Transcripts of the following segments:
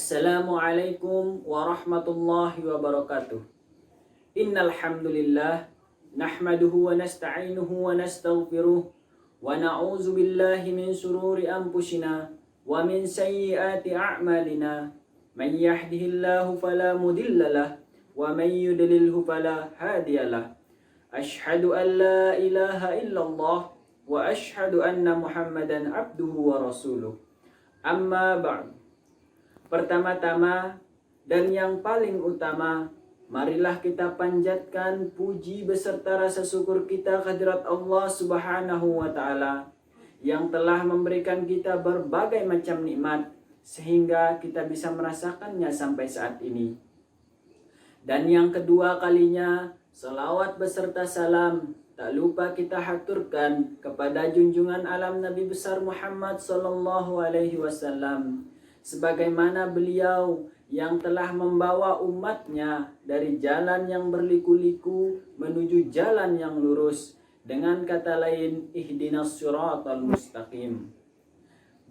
Assalamualaikum warahmatullahi wabarakatuh. Innal hamdalillah nahmaduhu wa nasta'inuhu wa nastaghfiruh wa na'udzu billahi min shururi anfusina wa min sayyiati a'malina. Man yahdihillahu fala mudilla lahu wa man yudlilhu fala hadiyalah. Asyhadu an la ilaha illallah wa asyhadu anna Muhammadan abduhu wa rasuluh. Amma ba'd. Pertama-tama dan yang paling utama, marilah kita panjatkan puji beserta rasa syukur kita kehadirat Allah Subhanahu wa Ta'ala yang telah memberikan kita berbagai macam nikmat sehingga kita bisa merasakannya sampai saat ini. Dan yang kedua kalinya, salawat beserta salam tak lupa kita haturkan kepada junjungan alam Nabi besar Muhammad sallallahu alaihi wasallam, sebagaimana beliau yang telah membawa umatnya dari jalan yang berliku-liku menuju jalan yang lurus, dengan kata lain ihdinas siratal mustaqim.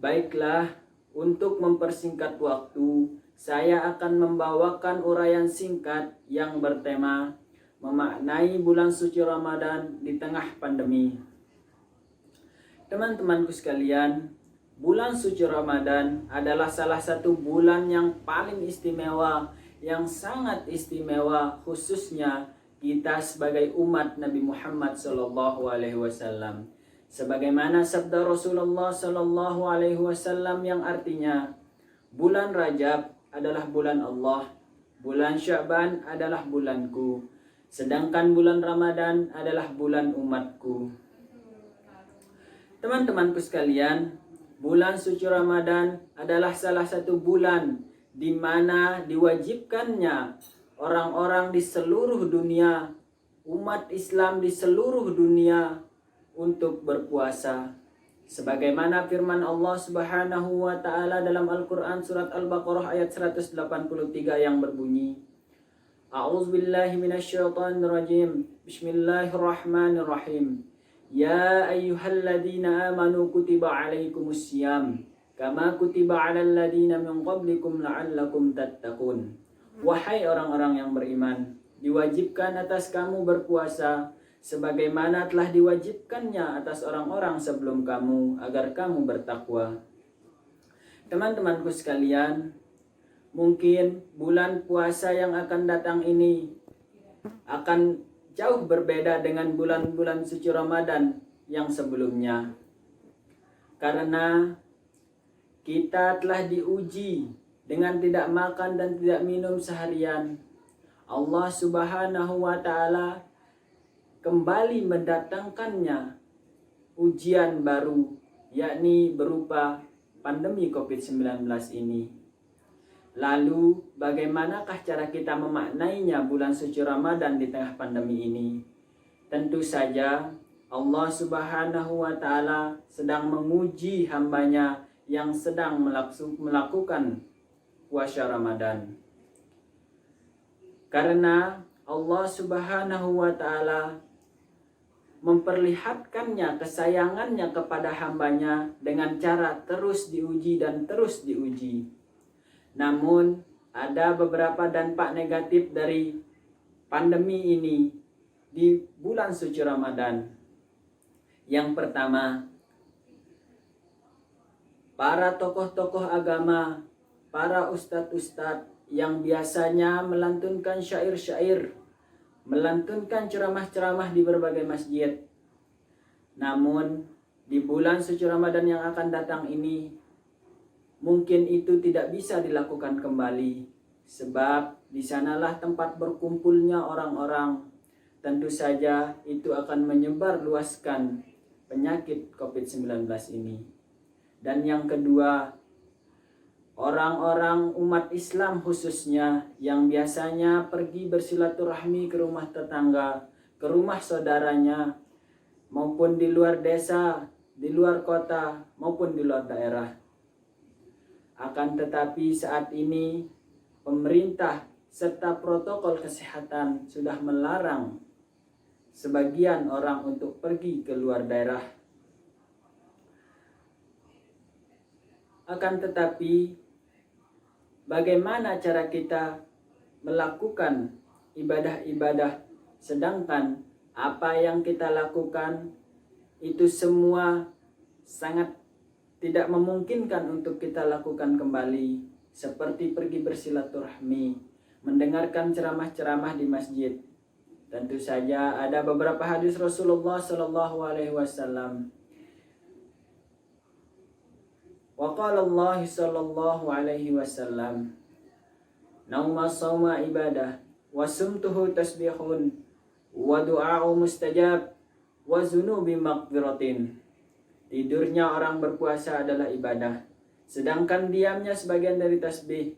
Baiklah, untuk mempersingkat waktu, saya akan membawakan uraian singkat yang bertema memaknai bulan suci Ramadan di tengah pandemi. Teman-temanku sekalian, bulan suci Ramadan adalah salah satu bulan yang paling istimewa, yang sangat istimewa, khususnya kita sebagai umat Nabi Muhammad sallallahu alaihi wasallam. Sebagaimana sabda Rasulullah sallallahu alaihi wasallam yang artinya, bulan Rajab adalah bulan Allah, bulan Sya'ban adalah bulanku, sedangkan bulan Ramadan adalah bulan umatku. Teman-temanku sekalian, bulan suci Ramadan adalah salah satu bulan di mana diwajibkannya orang-orang di seluruh dunia, umat Islam di seluruh dunia untuk berpuasa. Sebagaimana firman Allah Subhanahu wa Ta'ala dalam Al-Qur'an surat Al-Baqarah ayat 183 yang berbunyi, A'udzubillahi minasyaitonirrajim. Bismillahirrahmanirrahim. Ya ayyuhalladzina amanu kutiba alaikumussyam kama kutiba alal ladzina min qablikum la'allakum tattaqun. Wahai orang-orang yang beriman, diwajibkan atas kamu berpuasa sebagaimana telah diwajibkannya atas orang-orang sebelum kamu agar kamu bertakwa. Teman-temanku sekalian, mungkin bulan puasa yang akan datang ini akan jauh berbeda dengan bulan-bulan suci Ramadan yang sebelumnya, karena kita telah diuji dengan tidak makan dan tidak minum seharian. Allah Subhanahu wa Ta'ala kembali mendatangkannya ujian baru, yakni berupa pandemi COVID-19 ini. Lalu bagaimanakah cara kita memaknainya bulan suci Ramadan di tengah pandemi ini? Tentu saja Allah Subhanahu wa Ta'ala sedang menguji hambanya yang sedang melakukan puasa Ramadan. Karena Allah Subhanahu wa Ta'ala memperlihatkannya kesayangannya kepada hambanya dengan cara terus diuji dan terus diuji. Namun ada beberapa dampak negatif dari pandemi ini di bulan suci Ramadan. Yang pertama, para tokoh-tokoh agama, para ustadz-ustadz yang biasanya melantunkan syair-syair, melantunkan ceramah-ceramah di berbagai masjid. Namun di bulan suci Ramadan yang akan datang ini, mungkin itu tidak bisa dilakukan kembali, sebab di sanalah tempat berkumpulnya orang-orang. Tentu saja itu akan menyebar luaskan penyakit COVID-19 ini. Dan yang kedua, orang-orang umat Islam khususnya yang biasanya pergi bersilaturahmi ke rumah tetangga, ke rumah saudaranya, maupun di luar desa, di luar kota, maupun di luar daerah. Akan tetapi saat ini pemerintah serta protokol kesehatan sudah melarang sebagian orang untuk pergi ke luar daerah. Akan tetapi bagaimana cara kita melakukan ibadah-ibadah, sedangkan apa yang kita lakukan itu semua sangat tidak memungkinkan untuk kita lakukan kembali, seperti pergi bersilaturahmi, mendengarkan ceramah-ceramah di masjid. Tentu saja ada beberapa hadis Rasulullah Shallallahu Alaihi Wasallam. Wa qala Allah Shallallahu Alaihi Wasallam, nauma sauma ibadah, wa sumtuhu tasbihun, wa du'a'u mustajab, wa zunubi maghfiratin. Tidurnya orang berpuasa adalah ibadah, sedangkan diamnya sebagian dari tasbih,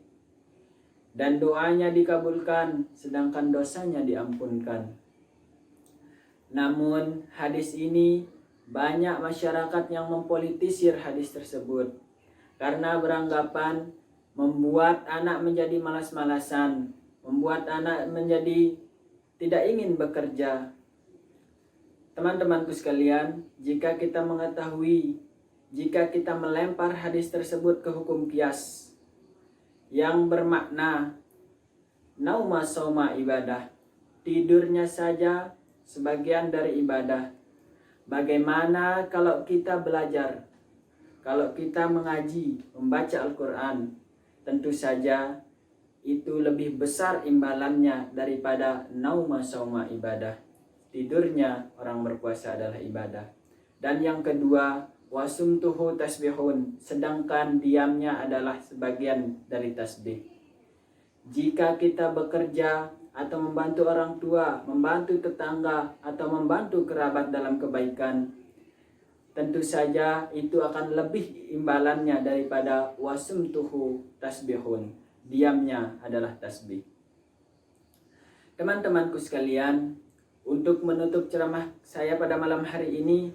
dan doanya dikabulkan, sedangkan dosanya diampunkan. Namun hadis ini banyak masyarakat yang mempolitisir hadis tersebut karena beranggapan membuat anak menjadi malas-malasan, membuat anak menjadi tidak ingin bekerja. Teman-temanku sekalian, jika kita mengetahui, jika kita melempar hadis tersebut ke hukum qiyas yang bermakna nauma sauma ibadah, tidurnya saja sebagian dari ibadah, bagaimana kalau kita belajar, kalau kita mengaji, membaca Al-Quran? Tentu saja itu lebih besar imbalannya daripada nauma sauma ibadah. Tidurnya orang berpuasa adalah ibadah. Dan yang kedua, wasumtuhu tasbihun, sedangkan diamnya adalah sebagian dari tasbih. Jika kita bekerja atau membantu orang tua, membantu tetangga, atau membantu kerabat dalam kebaikan, tentu saja itu akan lebih imbalannya daripada wasumtuhu tasbihun, diamnya adalah tasbih. Teman-temanku sekalian, untuk menutup ceramah saya pada malam hari ini,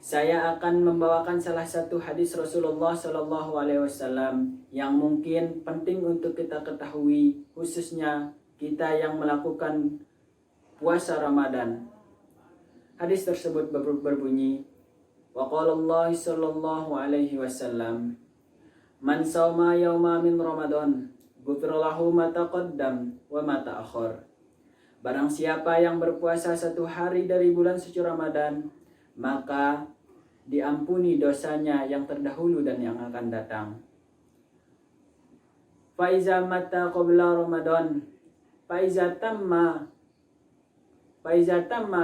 saya akan membawakan salah satu hadis Rasulullah Shallallahu Alaihi Wasallam yang mungkin penting untuk kita ketahui, khususnya kita yang melakukan puasa Ramadan. Hadis tersebut berbunyi, wa qala Allah Shallallahu Alaihi Wasallam, man sauma yauma min Ramadan, ghufira lahu ma taqaddam wa ma ta'akhir. Barang siapa yang berpuasa satu hari dari bulan suci Ramadan, maka diampuni dosanya yang terdahulu dan yang akan datang. Faiza mata qabla Ramadan, faiza tamma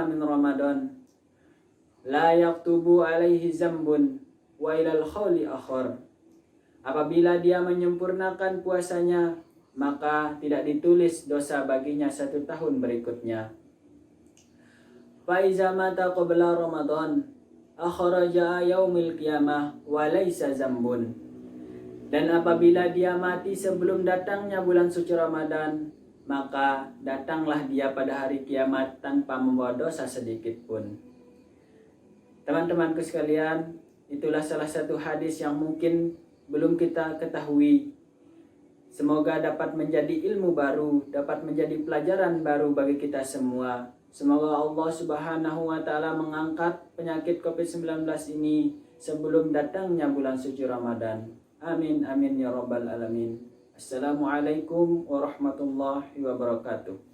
min Ramadan, la yaktubu alaihi zambun wa ilal khawli akhar. Apabila dia menyempurnakan puasanya, maka tidak ditulis dosa baginya 1 tahun berikutnya. Faiza mata qabla Ramadan, akhraja yaumil qiyamah wa laisa zambun. Dan apabila dia mati sebelum datangnya bulan suci Ramadan, maka datanglah dia pada hari kiamat tanpa membawa dosa sedikit pun. Teman-temanku sekalian, itulah salah satu hadis yang mungkin belum kita ketahui. Semoga dapat menjadi ilmu baru, dapat menjadi pelajaran baru bagi kita semua. Semoga Allah Subhanahu wa Ta'ala mengangkat penyakit COVID-19 ini sebelum datangnya bulan suci Ramadan. Amin, amin ya rabbal alamin. Assalamualaikum warahmatullahi wabarakatuh.